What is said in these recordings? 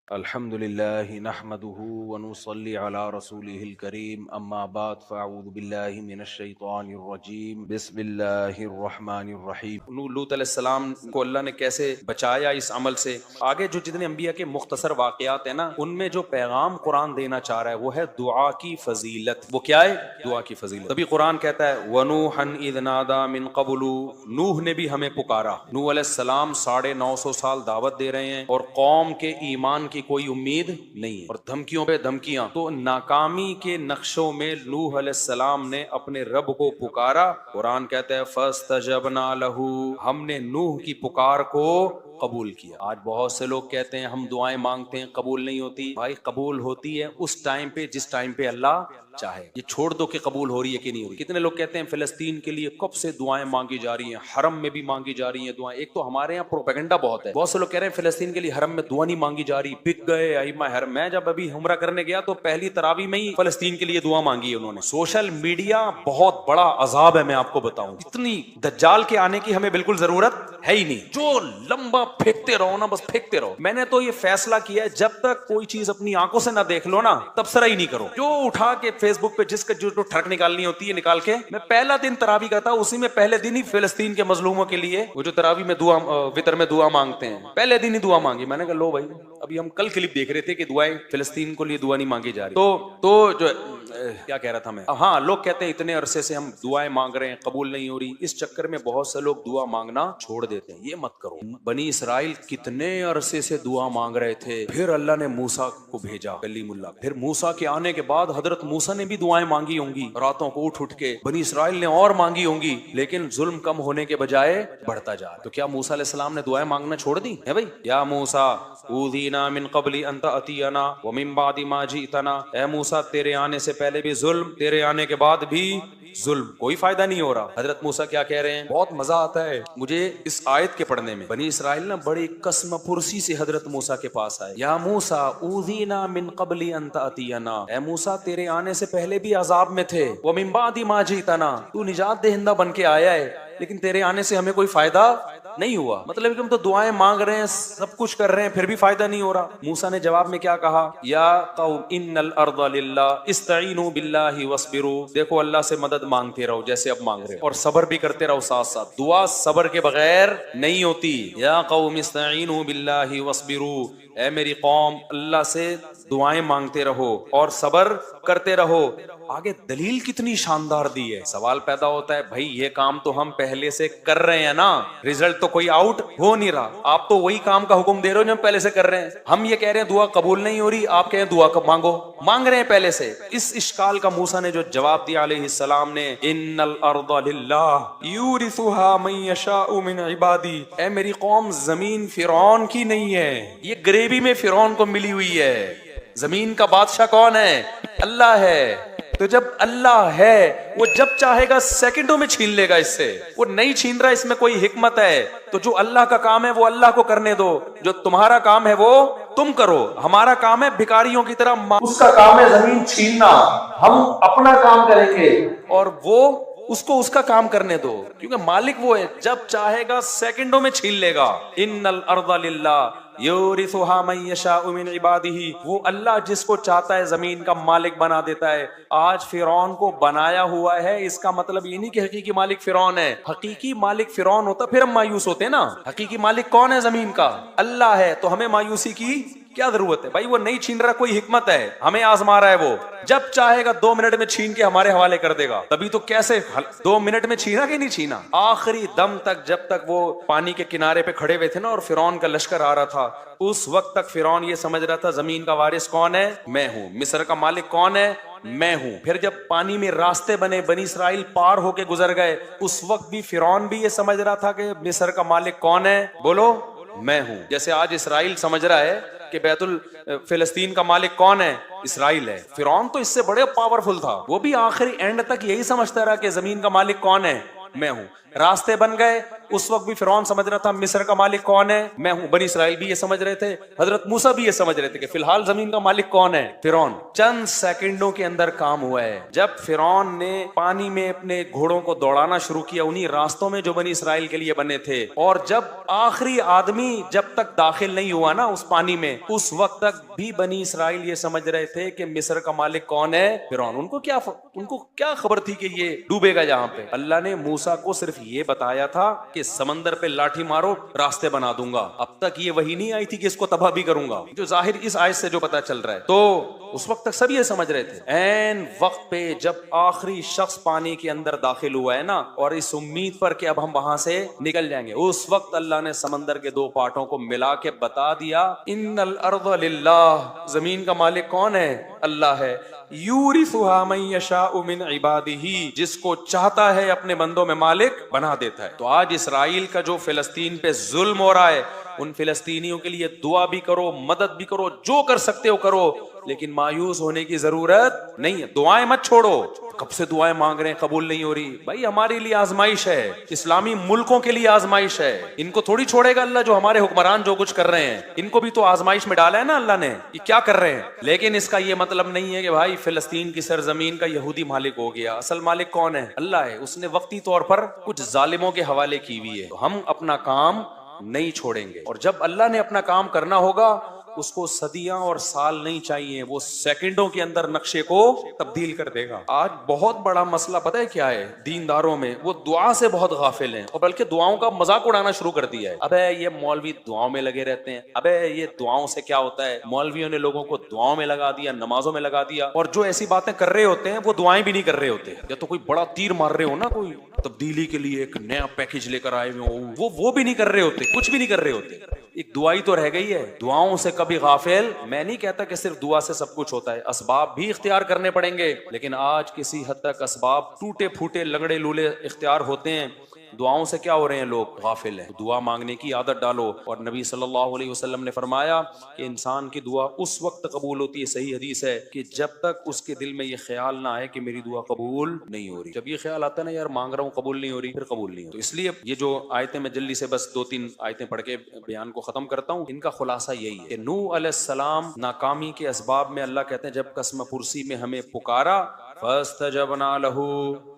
الحمد لله نحمده ونصلي على رسوله الكريم اما بعد فاعوذ بالله من الشیطان الرجیم بسم اللہ الرحمن الرحیم۔ لوط علیہ السلام کو اللہ نے کیسے بچایا اس عمل سے، آگے جو جتنے انبیاء کے مختصر واقعات ہیں نا، ان میں جو پیغام قرآن دینا چاہ رہا ہے وہ ہے دعا کی فضیلت۔ وہ کیا ہے؟ دعا کی فضیلت۔ تبھی قرآن کہتا ہے وَنُوحًا إِذْ نَادَى مِن قَبْلُ، نوح نے بھی ہمیں پکارا۔ نوح علیہ السلام 950 سال دعوت دے رہے ہیں اور قوم کے ایمان کی کوئی امید نہیں ہے اور دھمکیوں پہ دھمکیاں، تو ناکامی کے نقشوں میں نوح علیہ السلام نے اپنے رب کو پکارا۔ قرآن کہتا ہے فاستجبنا لہ، ہم نے نوح کی پکار کو قبول کیا۔ آج بہت سے لوگ کہتے ہیں ہم دعائیں مانگتے ہیں قبول نہیں ہوتی۔ بھائی قبول ہوتی ہے اس ٹائم پہ جس ٹائم پہ اللہ چاہے۔ یہ چھوڑ دو کہ قبول ہو رہی ہے کہ نہیں ہو رہی۔ کتنے لوگ کہتے ہیں فلسطین کے لیے کب سے دعائیں مانگی جا رہی ہیں، حرم میں بھی مانگی جا رہی ہیں دعائیں۔ ایک تو ہمارے یہاں پروپیگنڈا بہت ہے، بہت سے لوگ کہہ رہے ہیں فلسطین کے لیے حرم میں دعا نہیں مانگی جا رہی، بک گئے ائمہ حرم۔ میں جب ابھی عمرہ کرنے گیا تو پہلی تراویح میں ہی فلسطین کے لیے دعا مانگی ہے انہوں نے۔ سوشل میڈیا بہت بڑا عذاب ہے، میں آپ کو بتاؤں۔ اتنی دجال کے آنے کی ہمیں بالکل ضرورت ہے ہی نہیں، جو لمبا پھینکتے رہو نا، بس پھینکتے رہو۔ میں نے تو یہ فیصلہ کیا ہے جب تک کوئی چیز اپنی آنکھوں سے نہ دیکھ لو نا تبصرہ ہی نہیں کرو۔ جو اٹھا کے فیس بک پہ جس کا جو ٹھڑک نکالنی ہوتی ہے نکال کے، میں پہلا دن تراویح کرتا ہوں، اسی میں پہلے دن ہی فلسطین کے مظلوموں کے لیے وہ جو تراویح میں دعا وتر میں دعا مانگتے ہیں، پہلے دن ہی دعا مانگی۔ میں نے کہا لو بھائی، ابھی ہم کل کلپ دیکھ رہے تھے کہ دعائیں فلسطین کو لیے دعا نہیں مانگی جا رہی۔ تو جو کیا کہہ رہا تھا میں، ہاں لوگ کہتے ہیں اتنے عرصے سے ہم دعائیں مانگ رہے ہیں قبول نہیں ہو رہی، اس چکر میں بہت سے لوگ دعا مانگنا چھوڑ دیتے ہیں۔ یہ مت کرو۔ بنی اسرائیل کتنے عرصے سے دعا مانگ رہے تھے، پھر اللہ نے موسیٰ کو بھیجا کلیم اللہ۔ پھر موسیٰ کے آنے کے بعد حضرت موسیٰ نے بھی دعائیں مانگی ہوں گی، راتوں کو اٹھ کے بنی اسرائیل نے اور مانگی ہوں گی، لیکن ظلم کم ہونے کے بجائے بڑھتا جا رہا۔ تو کیا موسیٰ علیہ السلام نے دعائیں مانگنا چھوڑ دی ہے بھائی؟ یا موسیٰ اوذینا من قبل ان تأتینا ومن بعد ما جئتنا، اے موسیٰ تیرے آنے سے پہلے بھی ظلم، تیرے آنے کے بعد بھی ظلم، کوئی فائدہ نہیں ہو رہا۔ حضرت موسیٰ کیا کہہ رہے ہیں؟ بہت مزہ آتا ہے مجھے اس آیت کے پڑھنے میں۔ بنی اسرائیل نا بڑی قسم پرسی سے حضرت موسیٰ کے پاس آئے، یا موسیٰ اوذینا من قبل ان تأتینا، اے موسیٰ تیرے آنے سے پہلے بھی عذاب میں تھے، ومن بعد ما جئتنا، تو نجات دہندہ بن کے آیا ہے، لیکن تیرے آنے سے ہمیں کوئی فائدہ نہیں ہوا۔ مطلب کہ ہم تو دعائیں مانگ رہے ہیں، سب کچھ کر رہے ہیں، پھر بھی فائدہ نہیں ہو رہا۔ موسیٰ نے جواب میں کیا کہا؟ یا قوم ان الارض للہ استعینوا باللہ واصبروا، دیکھو اللہ سے مدد مانگتے رہو جیسے اب مانگ رہے ہو، اور صبر بھی کرتے رہو ساتھ ساتھ۔ دعا صبر کے بغیر نہیں ہوتی۔ یا قوم استعینوا باللہ واصبروا، اے میری قوم اللہ سے دعائیں مانگتے رہو اور صبر کرتے رہو۔ آگے دلیل کتنی شاندار دی ہے۔ سوال پیدا ہوتا ہے بھائی یہ کام تو ہم پہلے سے کر رہے ہیں نا، رزلٹ تو کوئی آؤٹ ہو نہیں رہا، آپ تو وہی کام کا حکم دے رہے ہو جو ہم پہلے سے کر رہے ہیں۔ ہم یہ کہہ رہے ہیں دعا قبول نہیں ہو رہی، آپ کہہ رہے ہیں دعا کب مانگو، مانگ رہے ہیں پہلے سے۔ اس اشکال کا موسیٰ نے جو جواب دیا علیہ السلام نے، ان الارض للہ یورثها من یشاء من عبادی، اے میری قوم زمین فرعون کی نہیں ہے، یہ گریوی میں فرعون کو ملی ہوئی ہے۔ زمین کا بادشاہ کون ہے؟ اللہ ہے۔ تو جب اللہ ہے وہ جب چاہے گا سیکنڈوں میں چھین لے گا اس سے، وہ نہیں چھین رہا، اس میں کوئی حکمت ہے۔ تو جو اللہ کا کام ہے وہ اللہ کو کرنے دو، جو تمہارا کام ہے وہ تم کرو۔ ہمارا کام ہے بھکاریوں کی طرح، اس کا کام ہے زمین چھیننا، ہم اپنا کام کریں گے اور وہ اس کو اس کا کام کرنے دو، کیونکہ مالک وہ ہے، جب چاہے گا سیکنڈوں میں چھین لے گا۔ ان الارض للہ یورثها من یشاء من عبادہ، وہ اللہ جس کو چاہتا ہے زمین کا مالک بنا دیتا ہے۔ آج فرعون کو بنایا ہوا ہے، اس کا مطلب یہ نہیں کہ حقیقی مالک فرعون ہے۔ حقیقی مالک فرعون ہوتا پھر ہم مایوس ہوتے نا۔ حقیقی مالک کون ہے زمین کا؟ اللہ ہے، تو ہمیں مایوسی کی کیا ضرورت ہے بھائی؟ وہ نہیں چھین رہا، کوئی حکمت ہے، ہمیں آزما رہا ہے وہ، جب چاہے گا 2 منٹ میں چھین کے ہمارے حوالے کر دے گا۔ تبھی تو کیسے 2 منٹ میں چھینا کہ نہیں چھینا؟ آخری دم تک، جب تک وہ پانی کے کنارے پہ کھڑے ہوئے تھے نا اور فرعون کا لشکر آ رہا تھا، اس وقت تک فرعون یہ سمجھ رہا تھا زمین کا وارث کون ہے؟ میں ہوں۔ مصر کا مالک کون ہے؟ میں ہوں۔ پھر جب پانی میں راستے بنے، بنی اسرائیل پار ہو کے گزر گئے، اس وقت بھی فرعون بھی یہ سمجھ رہا تھا کہ مصر کا مالک کون ہے؟ بولو، میں ہوں۔ جیسے آج اسرائیل سمجھ رہا ہے کہ بیت فلسطین کا مالک کون ہے؟ اسرائیل ہے۔ فرعون تو اس سے بڑے پاورفل تھا، وہ بھی آخری اینڈ تک یہی سمجھتا رہا کہ زمین کا مالک کون ہے؟ میں ہوں۔ راستے بن گئے. اس وقت بھی فرعون سمجھ رہا تھا مصر کا مالک کون ہے, میں ہوں. بنی اسرائیل بھی یہ سمجھ رہے تھے, حضرت موسیٰ بھی یہ سمجھ رہے تھے کہ فی الحال زمین کا مالک کون ہے, فرعون. چند سیکنڈوں کے اندر کام ہوا ہے. جب فرعون نے پانی میں اپنے گھوڑوں کو دوڑانا شروع کیا انہی راستوں میں جو بنی اسرائیل کے لیے بنے تھے, اور جب آخری آدمی جب تک داخل نہیں ہوا نا اس پانی میں, اس وقت تک بھی بنی اسرائیل یہ سمجھ رہے تھے کہ مصر کا مالک کون ہے, فرعون. ان کو کیا خبر تھی کہ یہ ڈوبے گا جہاں پہ. اللہ نے موسیٰ کو صرف یہ بتایا تھا کہ سمندر پہ لاٹھی مارو راستے بنا دوں گا. اب تک یہ وحی نہیں آئی تھی کہ اس کو تباہ بھی کروں گا, جو ظاہر اس آیت سے جو پتا چل رہا ہے. تو اس وقت تک سب یہ سمجھ رہے تھے. عین وقت پہ جب آخری شخص پانی کے اندر داخل ہوا ہے نا, اور اس امید پر کہ اب ہم وہاں سے نکل جائیں گے, اس وقت اللہ نے سمندر کے دو پارٹوں کو ملا کے بتا دیا ان الارض للہ, زمین کا مالک کون ہے, اللہ ہے. یورثها من یشاء من عبادہ, جس کو چاہتا ہے اپنے بندوں میں مالک بنا دیتا ہے. تو آج اسرائیل کا جو فلسطین پہ ظلم ہو رہا ہے, ان فلسطینیوں کے لیے دعا بھی کرو, مدد بھی کرو, جو کر سکتے ہو کرو, لیکن مایوس ہونے کی ضرورت نہیں ہے. دعائیں مت چھوڑو. کب سے دعائیں مانگ رہے ہیں, قبول نہیں ہو رہی. بھائی ہمارے لیے آزمائش ہے, اسلامی ملکوں کے لیے آزمائش ہے. ان کو تھوڑی چھوڑے گا اللہ, جو ہمارے حکمران جو کچھ کر رہے ہیں ان کو بھی تو آزمائش میں ڈالا ہے نا اللہ نے, یہ کیا کر رہے ہیں. لیکن اس کا یہ مطلب نہیں ہے کہ بھائی فلسطین کی سرزمین کا یہودی مالک ہو گیا. اصل مالک کون ہے, اللہ ہے. اس نے وقتی طور پر کچھ ظالموں کے حوالے کی ہوئی ہے. تو ہم اپنا کام نہیں چھوڑیں گے, اور جب اللہ نے اپنا کام کرنا ہوگا اس کو صدیاں اور سال نہیں چاہیے, وہ سیکنڈوں کے اندر نقشے کو تبدیل کر دے گا. آج بہت بڑا مسئلہ پتہ ہے کیا ہے دینداروں میں, وہ دعا سے بہت غافل ہیں, اور بلکہ دعاؤں کا مذاق اڑانا شروع کر دیا ہے. ابے یہ مولوی دعاؤں میں لگے رہتے ہیں, ابے یہ دعاؤں سے کیا ہوتا ہے. مولویوں نے لوگوں کو دعاؤں میں لگا دیا, نمازوں میں لگا دیا, اور جو ایسی باتیں کر رہے ہوتے ہیں وہ دعائیں بھی نہیں کر رہے ہوتے. یا تو کوئی بڑا تیر مار رہے ہو نا, کوئی تبدیلی کے لیے ایک نیا پیکج لے کر آئے ہوئے, وہ بھی نہیں کر رہے ہوتے, کچھ بھی نہیں کر رہے ہوتے. ایک دعائی تو رہ گئی ہے, دعاؤں سے کبھی غافل. میں نہیں کہتا کہ صرف دعا سے سب کچھ ہوتا ہے, اسباب بھی اختیار کرنے پڑیں گے, لیکن آج کسی حد تک اسباب ٹوٹے پھوٹے لنگڑے لولے اختیار ہوتے ہیں. دعاؤں سے کیا ہو رہے ہیں لوگ, غافل ہیں. دعا مانگنے کی عادت ڈالو. اور نبی صلی اللہ علیہ وسلم نے فرمایا کہ انسان کی دعا اس وقت قبول ہوتی ہے, صحیح حدیث ہے, کہ جب تک اس کے دل میں یہ خیال نہ آئے کہ میری دعا قبول نہیں ہو رہی. جب یہ خیال آتا ہے نا یار مانگ رہا ہوں قبول نہیں ہو رہی, پھر قبول نہیں ہو. تو اس لیے یہ جو آیتیں میں جلدی سے بس 2-3 آیتیں پڑھ کے بیان کو ختم کرتا ہوں, ان کا خلاصہ یہی ہے کہ نوح علیہ السلام ناکامی کے اسباب میں اللہ کہتے ہیں جب قسم پرسی میں ہمیں پکارا, فاستجبنا لہ,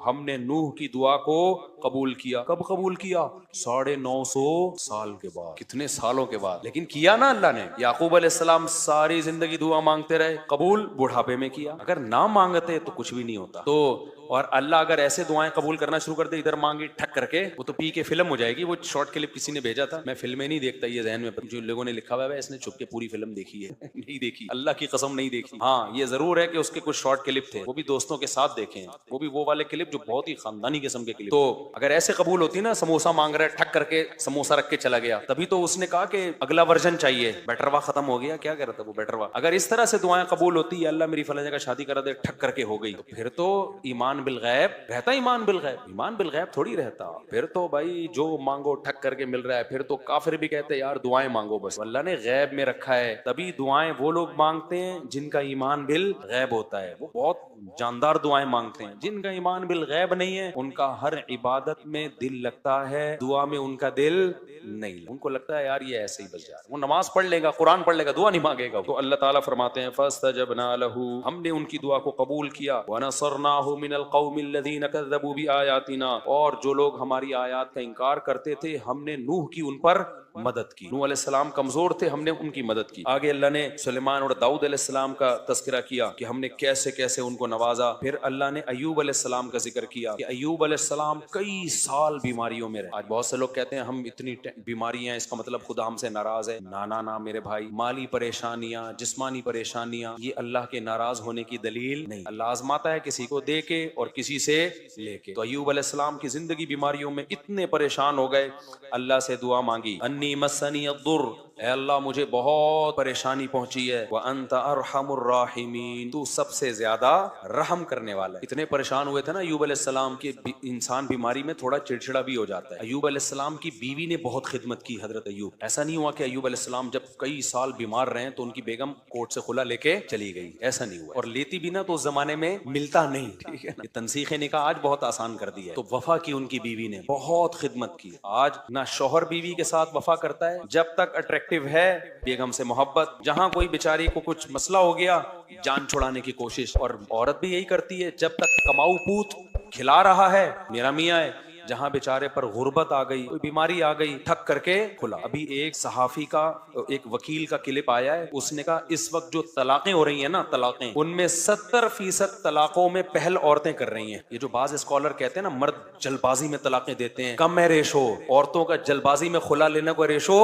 ہم نے نوح کی دعا کو قبول کیا. کب قبول کیا, 950 سال کے بعد, کتنے سالوں کے بعد, لیکن کیا نا اللہ نے. یعقوب علیہ السلام ساری زندگی دعا مانگتے رہے, قبول بڑھاپے میں کیا. اگر نہ مانگتے تو کچھ بھی نہیں ہوتا. تو اور اللہ اگر ایسے دعائیں قبول کرنا شروع کر دے, ادھر مانگی ٹھک کر کے, وہ تو پی کے فلم ہو جائے گی. وہ شارٹ کلپ کسی نے بھیجا تھا, میں فلمیں نہیں دیکھتا, یہ ذہن میں جو لوگوں نے لکھا ہوا ہے اس نے چھپ کے پوری فلم دیکھی ہے. نہیں دیکھی, اللہ کی قسم نہیں دیکھی. ہاں یہ ضرور ہے کہ اس کے کچھ شارٹ کلپ تھے, وہ بھی دوستوں کے ساتھ دیکھے ہیں, وہ بھی وہ والے کلپ جو بہت ہی خاندانی قسم کے کلپ. تو اگر ایسے قبول ہوتی نا, سموسہ مانگ رہا ہے ٹھک کر کے سموسہ رکھ کے چلا گیا, تبھی تو اس نے کہا کہ اگلا ورژن چاہیے, بیٹروا ختم ہو گیا, کیا کہہ رہا تھا وہ بیٹروا. اگر اس طرح سے دعائیں قبول ہوتی ہے, اللہ میری فلاں جگہ شادی کرا دے, ٹھک کر کے ہو گئی, تو پھر تو ایمان بالغیب رہتا. ایمان بالغیب, ایمان بالغیب تھوڑی رہتا. پھر تو بھائی جو مانگو ٹھک کر کے مل رہا ہے, پھر تو کافر بھی کہتے ہیں یار دعائیں مانگو بس. اللہ نے غیب میں رکھا ہے, تبھی دعائیں وہ لوگ مانگتے ہیں جن کا ایمان بالغیب ہوتا ہے. وہ بہت جاندار دعائیں مانگتے ہیں. جن کا ایمان بالغیب نہیں ہے, ان کا ہر عبادت میں دل لگتا ہے, دعا میں ان کا دل نہیں. ان کو لگتا ہے یار یہ ایسے ہی بس جا رہا, وہ نماز پڑھ لے گا, قرآن پڑھ لے گا, دعا نہیں مانگے گا. تو اللہ تعالیٰ فرماتے ہیں فاستجبنا لہ, ہم نے ان کی دعا کو قبول کیا. ونصرناہ من القوم الذین کذبوا بآیاتنا, اور جو لوگ ہماری آیات کا انکار کرتے تھے ہم نے نوح کی ان پر مدد کی. نوح علیہ السلام کمزور تھے, ہم نے ان کی مدد کی. آگے اللہ نے سلیمان اور داؤد علیہ السلام کا تذکرہ کیا کہ ہم نے کیسے کیسے ان کو نوازا. پھر اللہ نے ایوب علیہ السلام کا ذکر کیا کہ ایوب علیہ السلام کئی سال بیماریوں میں رہے. آج بہت سے لوگ کہتے ہیں ہم اتنی بیماری ہیں, اس کا مطلب خدا ہم سے ناراض ہے. نا میرے بھائی, مالی پریشانیاں, جسمانی پریشانیاں, یہ اللہ کے ناراض ہونے کی دلیل نہیں. اللہ آزماتا ہے کسی کو دے کے اور کسی سے لے کے. تو ایوب علیہ السلام کی زندگی بیماریوں میں اتنے پریشان ہو گئے, اللہ سے دعا مانگی, انی مسنی الضر, اے اللہ مجھے بہت پریشانی پہنچی ہے، وانت ارحم الراحمین، تو سب سے زیادہ رحم کرنے والا ہے۔ اتنے پریشان ہوئے تھے نا ایوب علیہ السلام کے، انسان بیماری میں تھوڑا چڑچڑا بھی ہو جاتا ہے۔ ایوب علیہ السلام کی بیوی نے بہت خدمت کی حضرت ایوب، ایسا نہیں ہوا کہ ایوب علیہ السلام جب کئی سال بیمار رہے تو ان کی بیگم کورٹ سے خلا لے کے چلی گئی، ایسا نہیں ہوا، اور لیتی بھی نا تو اس زمانے میں ملتا نہیں، ٹھیک ہے نا، تنسیخ نکاح آج بہت آسان کر دی ہے، تو وفا کی ان کی بیوی نے بہت خدمت کی۔ آج نہ شوہر بیوی کے ساتھ وفا کرتا ہے، جب تک اٹریکٹیو ہے بیگم سے محبت، جہاں کوئی بیچاری کو کچھ مسئلہ ہو گیا جان چھڑانے کی کوشش، اور عورت بھی یہی کرتی ہے، جب تک کماؤ پوت کھلا رہا ہے میرا میاں ہے، جہاں بیچارے پر غربت آ گئی، کوئی بیماری آ گئی، ٹھک کر کے کھلا۔ ابھی ایک صحافی کا، ایک وکیل کا کلپ آیا ہے، اس نے کہا اس وقت جو طلاقیں ہو رہی ہیں نا، طلاقیں، ان میں 70% طلاقوں میں پہل عورتیں کر رہی ہیں۔ یہ جو بعض اسکالر کہتے ہیں نا مرد جلد بازی میں طلاقیں دیتے ہیں، کم ہے ریشو، عورتوں کا جلد بازی میں خلا لینے کا ریشو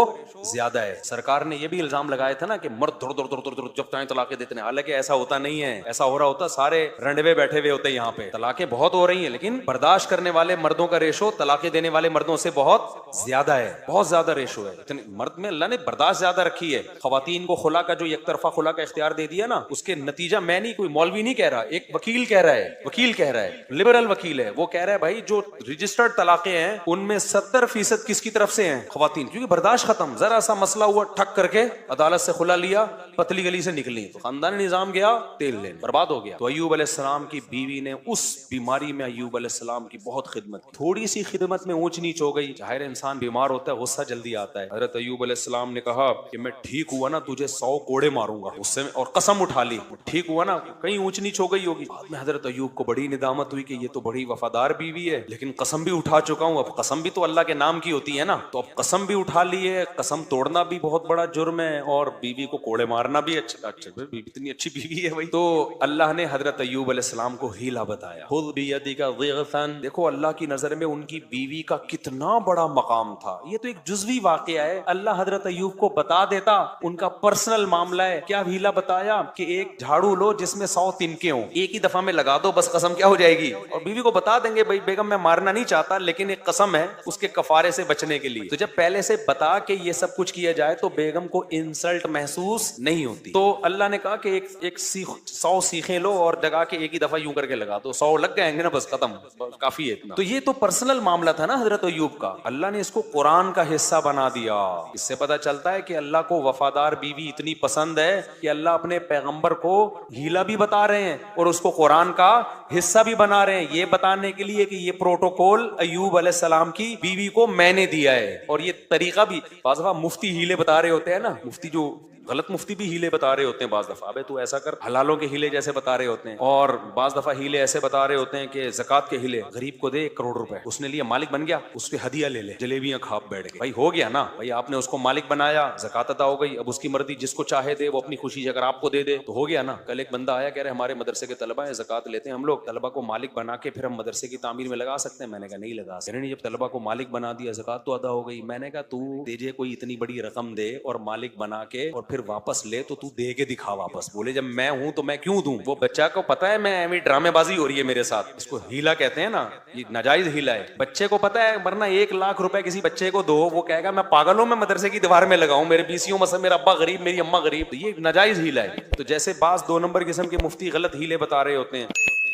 زیادہ ہے۔ سرکار نے یہ بھی الزام لگایا تھا نا کہ مرد دھڑ دھڑ دھڑ دھڑ جب چاہیں طلاقیں دیتے ہیں، حالانکہ ایسا ہوتا نہیں ہے، ایسا ہو رہا ہوتا سارے رنڈوے بیٹھے ہوئے ہوتے ہیں یہاں پہ، طلاقیں بہت ہو رہی ہیں لیکن برداشت کرنے والے مردوں کا ریشو طلاقیں دینے والے مردوں سے بہت زیادہ ہے، بہت زیادہ ریشو ہے۔ اتنے مرد میں اللہ نے برداشت زیادہ رکھی ہے۔ خواتین کو خلا کا جو یک طرفہ خلا کا اختیار دے دیا نا، اس کے نتیجہ میں نہیں، کوئی مولوی نہیں کہہ رہا، ایک وکیل کہہ رہا ہے، وکیل کہہ رہا ہے، لبرل وکیل ہے، وہ کہہ رہا ہے بھائی جو رجسٹرڈ طلاقیں ہیں ان میں 70% کس کی طرف سے ہیں؟ خواتین، کیونکہ برداشت ختم، ذرا سا مسئلہ ہوا ٹھک کر کے عدالت سے خلا لیا، پتلی گلی سے نکلی تو خاندانی نظام گیا تیل لینے، برباد ہو گیا۔ تو ایوب علیہ السلام کی بیوی نے اس بیماری میں ایوب علیہ السلام کی بہت خدمت کی، تھوڑی سی خدمت میں اونچ نیچ ہو گئی، ظاہر انسان بیمار ہوتا ہے غصہ جلدی آتا ہے۔ حضرت ایوب علیہ السلام نے کہا کہ میں ٹھیک ہوا نا تجھے 100 کوڑے ماروں گا، غصے میں، اور قسم اٹھا لی ٹھیک ہوا نا، کہیں اونچ نیچ ہو گئی ہوگی۔ بعد میں حضرت ایوب کو بڑی ندامت ہوئی کہ یہ تو بڑی وفادار بیوی ہے، لیکن قسم بھی اٹھا چکا ہوں، اب قسم بھی تو اللہ کے نام کی ہوتی ہے نا، تو اب قسم بھی اٹھا لی ہے، قسم توڑنا بھی بہت بڑا جرم ہے، اور بیوی کو کوڑے مارنا بھی اچھا اتنی اچھی بیوی ہے بھائی۔ تو اللہ نے حضرت ایوب علیہ السلام کو ہیلا بتایا، خذ بیدک ضغثا، دیکھو اللہ کی نظر میں ان کی بیوی کا کتنا بڑا مقام تھا۔ یہ تو ایک جزوی واقعہ ہے، اللہ حضرت ایوب کو بتا دیتا ان کا پرسنل معاملہ ہے، کیا ہیلا بتایا کہ ایک جھاڑو لو جس میں 100 تنکے ہوں، ایک ہی دفعہ میں لگا دو، بس قسم کیا ہو جائے گی، اور بیوی کو بتا دیں گے بھائی بیگم میں مارنا نہیں چاہتا لیکن ایک قسم ہے اس کے کفارے سے بچنے کے لیے۔ تو جب پہلے سے بتا کے یہ سب کچھ کیا جائے تو بیگم کو انسلٹ محسوس نہیں ہوتی۔ تو اللہ نے کہا کہ ایک 100 سیخیں لو اور جگا کے ایک ہی دفعہ یوں کر کے لگا دو، 100 لگ گئے نا، بس ختم، کافی ہے اتنا۔ تو یہ تو پرسنل معاملہ تھا نا حضرت ایوب کا، اللہ نے اس کو قرآن کا حصہ بنا دیا۔ اس سے پتہ چلتا ہے کہ اللہ کو وفادار بیوی اتنی پسند ہے کہ اللہ اپنے پیغمبر کو ہیلا بھی بتا رہے ہیں اور اس کو قرآن کا حصہ بھی بنا رہے ہیں، یہ بتانے کے لیے کہ یہ پروٹوکول ایوب علیہ السلام کی بیوی کو میں نے دیا ہے۔ اور یہ طریقہ بھی بعض دفعہ مفتی ہیلے بتا رہے ہوتے ہیں نا، مفتی جو غلط مفتی بھی ہیلے بتا رہے ہوتے ہیں بعض دفعہ، ابے تو ایسا کر، حلالوں کے ہیلے جیسے بتا رہے ہوتے ہیں، اور بعض دفعہ ہیلے ایسے بتا رہے ہوتے ہیں کہ زکات کے ہیلے، غریب کو دے 1 کروڑ روپے، اس نے لیا مالک بن گیا، اس پہ ہدیہ لے لے، جلیبیاں کھا بیٹھ گئے، بھائی ہو گیا نا، بھائی آپ نے اس کو مالک بنایا، زکات ادا ہو گئی، اب اس کی مرضی، جس کو چاہے دے، وہ اپنی خوشی سے اگر آپ کو دے دے تو ہو گیا نا۔ کل ایک بندہ آیا کہہ رہے ہمارے مدرسے کے طلبہ ہیں، زکات لیتے ہیں ہم لوگ، طلبہ کو مالک بنا کے پھر ہم مدرسے کی تعمیر میں لگا سکتے ہیں؟ میں نے کہا نہیں لگا سکتے۔ جب طلبہ کو مالک بنا دیا، زکات تو ادا ہو گئی، میں نے کہا تو تجھے کوئی اتنی بڑی رقم دے اور مالک بنا کے اور پھر واپس لے تو دے کے دکھا واپس، بولے جب میں ہوں تو میں کیوں دوں؟ وہ بچہ کو پتا ہے میں ایویں ڈرامے بازی ہو رہی ہے میرے ساتھ، اس کو ہیلا کہتے ہیں نا، یہ ناجائز ہیلا ہے۔ بچے کو پتا ہے ورنہ 1 لاکھ روپے کسی بچے کو دو، وہ کہے گا میں پاگل ہوں، میں مدرسے کی دیوار میں لگاؤں، میرے PCO مثلا میرا ابا غریب میری اماں غریب، یہ ناجائز ہیلا ہے۔ تو جیسے بعض 2 نمبر قسم کے مفتی غلط ہیلے بتا رہے ہوتے ہیں،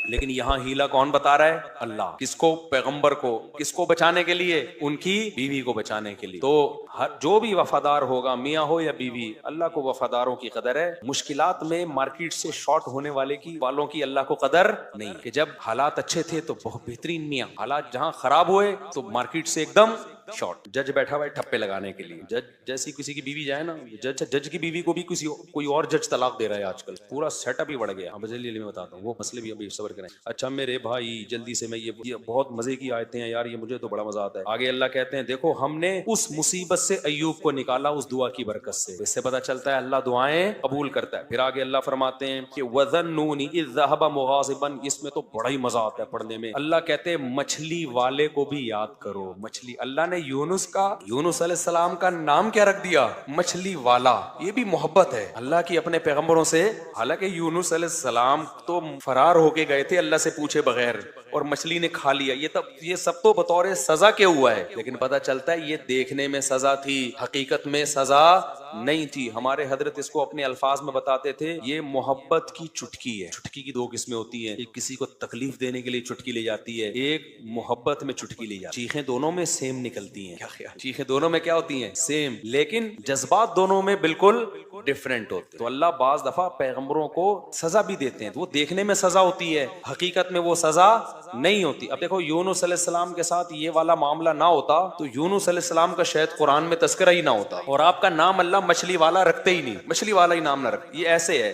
لیکن یہاں ہیلا کون بتا رہا ہے؟ اللہ۔ کس کو؟ پیغمبر کو۔ کس کو بچانے کے لیے؟ ان کی بیوی کو بچانے کے لیے۔ تو جو بھی وفادار ہوگا، میاں ہو یا بیوی، اللہ کو وفاداروں کی قدر ہے۔ مشکلات میں مارکیٹ سے شارٹ ہونے والوں کی اللہ کو قدر نہیں، کہ جب حالات اچھے تھے تو بہت بہترین میاں، حالات جہاں خراب ہوئے تو مارکیٹ سے ایک دم شارٹ۔ جج بیٹھا ہوا ہے ٹھپے لگانے کے لیے، جج جیسی کسی کی بیوی جائے نا، جج کی بیوی کو بھی کوئی اور جج طلاق دے رہا ہے آج کل، پورا سیٹ اپ ہی بڑھ گیا۔ جلدی میں بتاتا ہوں وہ مسئلے بھی، ابھی صبر کریں۔ اچھا میرے بھائی جلدی سے، میں یہ بہت مزے کی آیتیں ہیں یار، یہ مجھے تو بڑا مزہ آتا ہے۔ آگے اللہ کہتے ہیں دیکھو ہم نے اس مصیبت سے ایوب کو نکالا اس دعا کی برکت سے، اس سے پتہ چلتا ہے اللہ دعائیں قبول کرتا ہے۔ پھر آگے اللہ فرماتے ہیں کہ وَظَنُّونِ إِذْ ذَهَبَ مُغَاضِبًا، اس میں تو بڑا ہی مزہ آتا ہے پڑھنے میں۔ اللہ کہتے ہیں مچھلی والے کو بھی یاد کرو، مچھلی، اللہ نے یونس علیہ السلام کا نام کیا رکھ دیا؟ مچھلی والا۔ یہ بھی محبت ہے اللہ کی اپنے پیغمبروں سے، حالانکہ یونس علیہ السلام تو فرار ہو کے گئے تھے اللہ سے پوچھے بغیر، اور مچھلی نے کھا لیا، یہ سب تو بطور سزا کے ہوا ہے، لیکن پتہ چلتا ہے یہ دیکھنے میں سزا تھی، حقیقت میں سزا نہیں تھی۔ ہمارے حضرت اس کو اپنے الفاظ میں بتاتے تھے، یہ محبت کی چٹکی ہے۔ چٹکی کی دو قسمیں ہوتی ہیں، ایک کسی کو تکلیف دینے کے لیے چٹکی لی جاتی ہے، ایک محبت میں چٹکی لی جاتی ہے۔ چیخیں دونوں میں سیم نکلتی ہیں، کیا خیال؟ چیخیں دونوں میں کیا ہوتی ہیں؟ سیم، لیکن جذبات دونوں میں بالکل ڈیفرنٹ ہوتے ہیں۔ تو اللہ بعض دفعہ پیغمبروں کو سزا بھی دیتے ہیں، تو وہ دیکھنے میں سزا ہوتی ہے، حقیقت میں وہ سزا نہیں ہوتی۔ اب دیکھو یونس علیہ السلام کے ساتھ یہ والا معاملہ نہ ہوتا تو یونس علیہ السلام کا شاید قرآن میں تذکرہ ہی نہ ہوتا، اور آپ کا نام اللہ مچھلی والا رکھتے ہی نہیں، مچھلی والا ہی نام نہ رکھتے۔ یہ ایسے ہے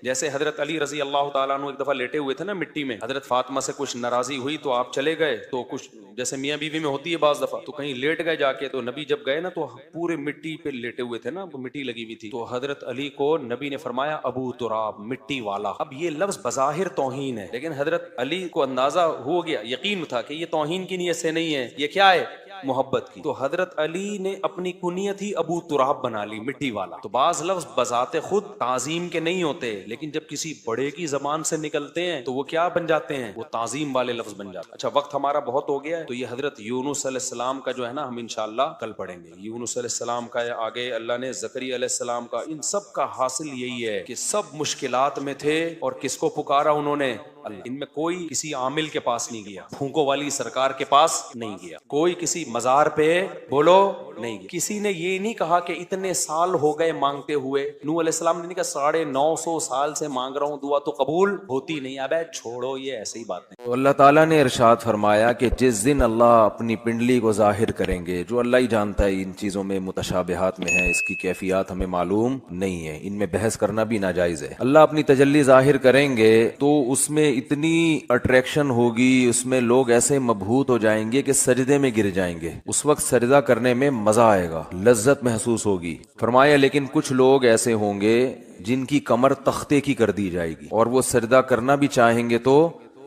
جیسے حضرت علی رضی اللہ تعالیٰ عنہ ایک دفعہ لیٹے ہوئے تھے نا مٹی میں، حضرت فاطمہ سے کچھ ناراضی ہوئی تو آپ چلے گئے، تو کچھ جیسے میاں بیوی میں ہوتی ہے بعض دفعہ، تو کہیں لیٹ گئے جا کے، تو نبی جب گئے نا تو پورے مٹی پہ لیٹے ہوئے تھے نا، مٹی لگی ہوئی تھی، تو حضرت علی کو نبی نے فرمایا ابو تراب، مٹی والا۔ اب یہ لفظ بظاہر توہین ہے، لیکن حضرت علی کو اندازہ ہو گیا، یقین تھا کہ یہ توہین کی نیت سے نہیں ہے، یہ کیا ہے؟ محبت کی۔ تو حضرت علی نے اپنی کنیت ہی ابو تراب بنا لی، مٹی والا۔ تو بعض لفظ بذات خود تعظیم کے نہیں ہوتے، لیکن جب کسی بڑے کی زبان سے نکلتے ہیں تو وہ کیا بن جاتے ہیں؟ وہ تعظیم والے لفظ بن جاتے ہیں۔ اچھا وقت ہمارا بہت ہو گیا ہے، تو یہ حضرت یونس علیہ السلام کا جو ہے نا ہم انشاءاللہ کل پڑھیں گے۔ یونس علیہ السلام کا آگے اللہ نے زکریا علیہ السلام کا، ان سب کا حاصل یہی ہے کہ سب مشکلات میں تھے اور کس کو پکارا انہوں نے؟ اللہ۔ ان میں کوئی کسی عامل کے پاس نہیں گیا، پھونکو والی سرکار کے پاس نہیں گیا، کوئی کسی مزار پہ بولو نہیں گیا، کسی نے یہ نہیں کہا کہ اتنے سال ہو گئے مانگتے ہوئے۔ نوح علیہ السلام نے نہیں کہا 950 سال سے مانگ رہا ہوں دعا تو قبول ہوتی نہیں، اب چھوڑو یہ ایسے ہی باتیں۔ تو اللہ تعالیٰ نے ارشاد فرمایا کہ جس دن اللہ اپنی پنڈلی کو ظاہر کریں گے، جو اللہ ہی جانتا ہے ان چیزوں میں متشابہات میں ہے، اس کی کیفیات ہمیں معلوم نہیں ہے، ان میں بحث کرنا بھی ناجائز ہے۔ اللہ اپنی تجلی ظاہر کریں گے تو اس میں اتنی اٹریکشن ہوگی، اس میں لوگ ایسے مبہوت ہو جائیں گے کہ سجدے میں گر جائیں گے، اس وقت سجدہ کرنے میں مزہ آئے گا، لذت محسوس ہوگی۔ فرمایا لیکن کچھ لوگ ایسے ہوں گے جن کی کمر تختے کی کر دی جائے گی، اور وہ سجدہ کرنا بھی چاہیں گے تو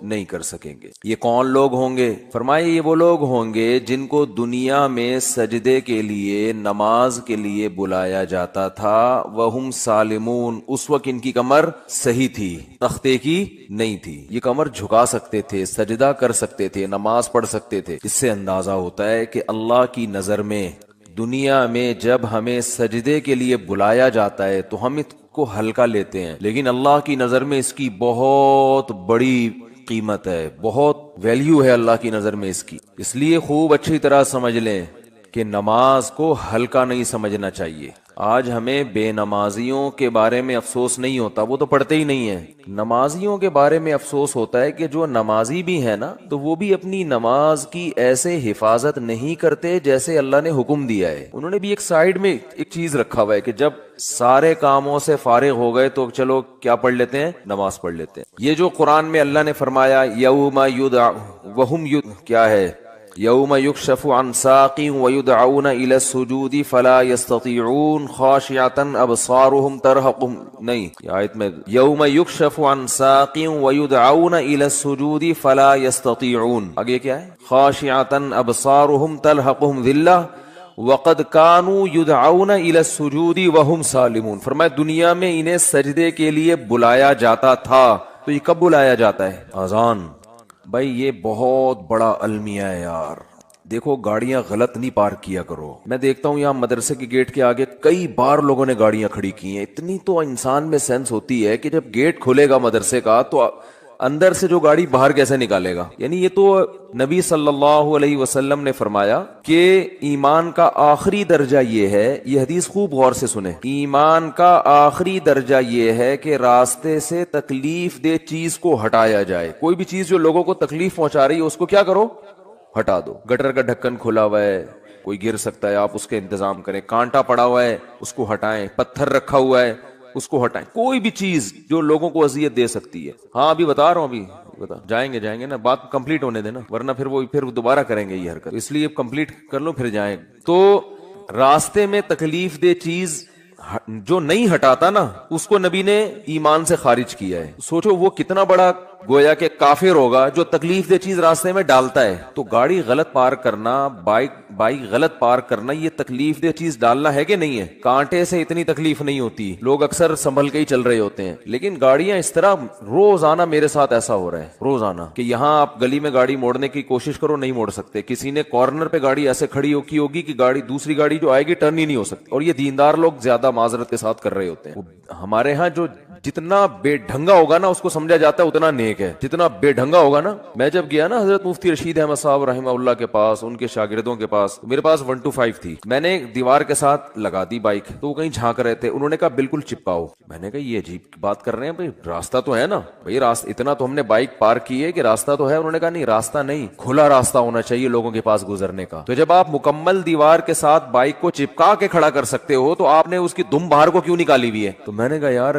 نہیں کر سکیں گے۔ یہ کون لوگ ہوں گے؟ فرمائے یہ وہ لوگ ہوں گے جن کو دنیا میں سجدے کے لیے، نماز کے لیے بلایا جاتا تھا، وہم سالمون، اس وقت ان کی کمر صحیح تھی، تختے کی نہیں تھی، یہ کمر جھکا سکتے تھے، سجدہ کر سکتے تھے، نماز پڑھ سکتے تھے۔ اس سے اندازہ ہوتا ہے کہ اللہ کی نظر میں دنیا میں جب ہمیں سجدے کے لیے بلایا جاتا ہے تو ہم اس کو ہلکا لیتے ہیں، لیکن اللہ کی نظر میں اس کی بہت بڑی قیمت ہے، بہت ویلیو ہے اللہ کی نظر میں اس کی۔ اس لیے خوب اچھی طرح سمجھ لیں کہ نماز کو ہلکا نہیں سمجھنا چاہیے۔ آج ہمیں بے نمازیوں کے بارے میں افسوس نہیں ہوتا، وہ تو پڑھتے ہی نہیں ہیں۔ نمازیوں کے بارے میں افسوس ہوتا ہے کہ جو نمازی بھی ہے نا تو وہ بھی اپنی نماز کی ایسے حفاظت نہیں کرتے جیسے اللہ نے حکم دیا ہے۔ انہوں نے بھی ایک سائیڈ میں ایک چیز رکھا ہوا ہے کہ جب سارے کاموں سے فارغ ہو گئے تو چلو کیا پڑھ لیتے ہیں؟ نماز پڑھ لیتے ہیں۔ یہ جو قرآن میں اللہ نے فرمایا یوم یدع وہم کیا ہے؟ یوم یکشف عن ساق ویدعون الی السجود فلا یستطیعون خاشعۃ ابصارهم ترہقهم، نہیں یہ آیت میں یوم یکشف عن ساق ویدعون الی السجود فلا یستطیعون، آگے کیا ہے؟ خاشعۃ ابصارهم ترہقهم ذلہ وقد كانوا يدعون الى السجود وهم سالمون۔ فرمایا دنیا میں انہیں سجدے کے لیے بلایا جاتا تھا، تو یہ کب بلایا جاتا ہے؟ اذان۔ بھائی یہ بہت بڑا المیہ ہے یار، دیکھو گاڑیاں غلط نہیں پارک کیا کرو۔ میں دیکھتا ہوں یہاں مدرسے کے گیٹ کے آگے کئی بار لوگوں نے گاڑیاں کھڑی کی ہیں۔ اتنی تو انسان میں سینس ہوتی ہے کہ جب گیٹ کھلے گا مدرسے کا تو اندر سے جو گاڑی باہر کیسے نکالے گا؟ یعنی یہ تو نبی صلی اللہ علیہ وسلم نے فرمایا کہ ایمان کا آخری درجہ یہ ہے، یہ حدیث خوب غور سے سنیں، ایمان کا آخری درجہ یہ ہے کہ راستے سے تکلیف دہ چیز کو ہٹایا جائے۔ کوئی بھی چیز جو لوگوں کو تکلیف پہنچا رہی ہے اس کو کیا کرو؟ ہٹا دو۔ گٹر کا ڈھکن کھلا ہوا ہے، کوئی گر سکتا ہے، آپ اس کے انتظام کریں۔ کانٹا پڑا ہوا ہے اس کو ہٹائیں، پتھر رکھا ہوا ہے اس کو ہٹائیں، کوئی بھی چیز جو لوگوں کو اذیت دے سکتی ہے۔ ہاں ابھی بتا رہا ہوں، ابھی جائیں گے نا، بات کمپلیٹ ہونے دینا، ورنہ پھر دوبارہ کریں گے یہ حرکت، اس لیے کمپلیٹ کر لو پھر جائیں۔ تو راستے میں تکلیف دہ چیز جو نہیں ہٹاتا نا اس کو نبی نے ایمان سے خارج کیا ہے۔ سوچو وہ کتنا بڑا گویا کہ کافر ہوگا جو تکلیف دہ چیز راستے میں ڈالتا ہے. تو گاڑی غلط پارک کرنا، بائک غلط پارک کرنا، یہ تکلیف دہ چیز ڈالنا ہے کہ نہیں ہے؟ کانٹے سے اتنی تکلیف نہیں ہوتی، لوگ اکثر سنبھل کے ہی چل رہے ہوتے ہیں، لیکن گاڑیاں اس طرح روزانہ میرے ساتھ ایسا ہو رہا ہے روزانہ کہ یہاں آپ گلی میں گاڑی موڑنے کی کوشش کرو نہیں موڑ سکتے. کسی نے کارنر پہ گاڑی ایسے کھڑی کی ہوگی کہ گاڑی دوسری گاڑی جو آئے گی ٹرن ہی نہیں ہو سکتی. اور یہ دیندار لوگ زیادہ معذرت کے ساتھ کر رہے ہوتے ہیں. ہمارے ہاں جو جتنا بے ڈھنگا ہوگا نا اس کو سمجھا جاتا ہے اتنا نیک ہے، جتنا بے ڈھنگا ہوگا نا. میں جب گیا نا حضرت مفتی رشید احمد صاحب رحمہ اللہ کے پاس، ان کے شاگردوں کے پاس، میرے پاس 125 تھی، میں نے دیوار کے ساتھ لگا دی بائک، تو وہ کہیں جھانک رہے تھے، انہوں نے کہا بالکل چپکاؤ. میں نے کہا یہ عجیب بات کر رہے ہیں بھائی، راستہ تو ہے نا بھائی، راستہ اتنا تو ہم نے بائک پارک کی ہے کہ راستہ تو ہے. انہوں نے کہا نہیں راستہ نہیں، کھلا راستہ ہونا چاہیے لوگوں کے پاس گزرنے کا. تو جب آپ مکمل دیوار کے ساتھ بائک کو چپکا کے کھڑا کر سکتے ہو تو آپ نے اس کی دم باہر کو کیوں نکالی ہوئی ہے؟ تو میں نے کہا یار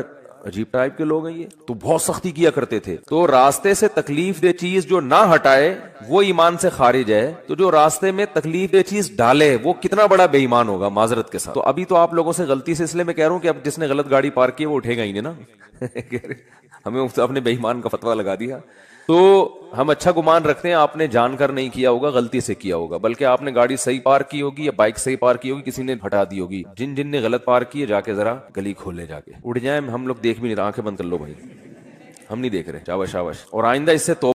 عجیب ٹائپ کے لوگ ہیں یہ تو بہت سختی کیا کرتے تھے. تو راستے سے تکلیف دہ چیز جو نہ ہٹائے وہ ایمان سے خارج ہے، تو جو راستے میں تکلیف دہ چیز ڈالے وہ کتنا بڑا بے ایمان ہوگا معذرت کے ساتھ. تو ابھی تو آپ لوگوں سے غلطی سے اس لیے میں کہہ رہا ہوں کہ اب جس نے غلط گاڑی پارک کی وہ اٹھے گا ہی نہیں نا ہمیں اپنے بے ایمان کا فتویٰ لگا دیا. تو ہم اچھا گمان رکھتے ہیں آپ نے جان کر نہیں کیا ہوگا، غلطی سے کیا ہوگا، بلکہ آپ نے گاڑی صحیح پارک کی ہوگی یا بائک صحیح پارک کی ہوگی، کسی نے ہٹا دی ہوگی. جن نے غلط پارک کی ہے جا کے ذرا گلی کھولے، جا کے اڑ جائیں. ہم لوگ دیکھ بھی نہیں رہے، آنکھیں بند کر لو بھائی، ہم نہیں دیکھ رہے. شاباش شاباش. اور آئندہ اس سے